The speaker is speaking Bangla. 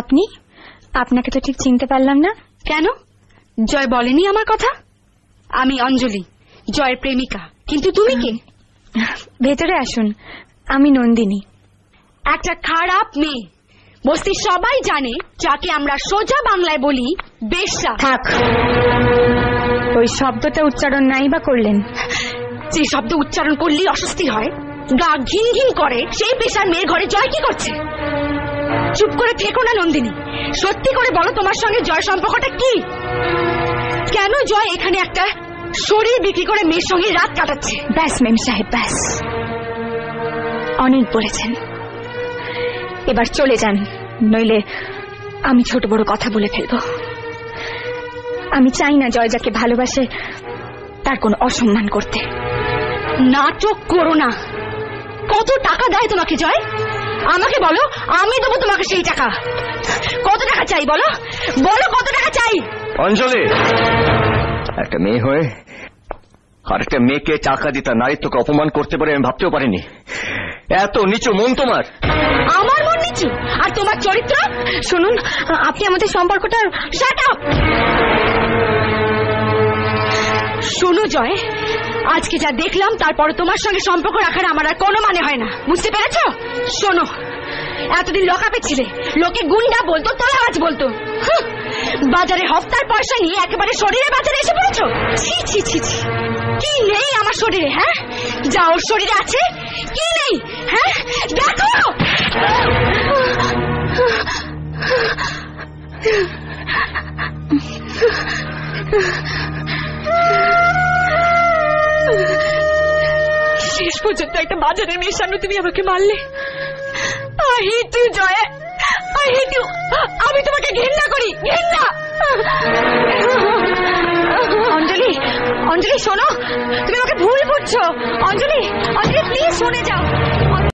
আপনি? আপনাকে তো ঠিক চিনতে পারলাম না। কেন, জয় বলেনি আমার কথা? আমি অঞ্জলি, জয়ের প্রেমিকা। কিন্তু তুমি কে? ভেতরে আসুন, আমি নন্দিনী। একটা খারাপ মেয়ে, বস্তির সবাই জানে, যাকে আমরা সোজা বাংলায় বলি বেশ্যা। থাক, ওই শব্দটা উচ্চারণ নাই বা করলেন। যে শব্দ উচ্চারণ করলেই অস্বস্তি হয়, গা ঘিন ঘিন করে, সেই পেশার মেয়ের ঘরে জয় কি করছে? চুপ করে থেকো না নন্দিনী, সত্যি করে বলো তোমার সঙ্গে জয় সম্পর্কটা কি? কেন জয় এখানে একটা শরীর বিক্রি করে মেয়ের সঙ্গে রাত কাটাচ্ছে? ব্যাস মেম সাহেব, ব্যাস, অনেক বলেছেন। এবার চলে যান, নইলে আমি ছোট বড় কথা বলে ফেলবো। আমি চাই না জয় যাকে ভালোবাসে তার কোনো অসম্মান করতে। নাটক করো না। কত টাকা দেয় তোমাকে জয়? আমাকে বলো, আমি দেবো তোমাকে সেই টাকা। কত টাকা চাই বলো, বলো কত টাকা চাই? অঞ্জলি, একটা মেয়ে হয়ে আর একটা মেয়েকে টাকা দিয়ে তার নারীত্বকে অপমান করতে পারে আমি ভাবতেও পারিনি। এত নিচু মন তোমার। আমার মন নিচু আর তোমার চরিত্র? শুনুন, আপনি আমাদের সম্পর্কটা শাট আপ। শোনো জয়, আজকে যা দেখলাম তারপরে তোমার সঙ্গে সম্পর্ক রাখার আমার আর কোনো মানে হয় না, বুঝতে পেরেছ? শোনো, এতদিন লকআপে ছিলে, লোকে গুন্ডা বলতো, তোলাবাজ বলতো। বাজারে হফতার পয়সা নিয়ে একেবারে শরীরে বাজারে এসে পড়েছো। ছি ছি ছি ছি, কি নেই আমার শরীরে? হ্যাঁ, যা ওর শরীরে আছে কি নেই? হ্যাঁ দেখো। শেষ পর্যন্ত একটা বাজারের মেয়ের সামনে তুমি আমাকে মারলে। I hate you, Joy, I hate you. আমি তোমাকে ঘৃণা করি, ঘৃণা। অঞ্জলি, অঞ্জলি শোনো, তুমি আমাকে ভুল বুঝছো। অঞ্জলি, অঞ্জলি প্লিজ শুনে যাও।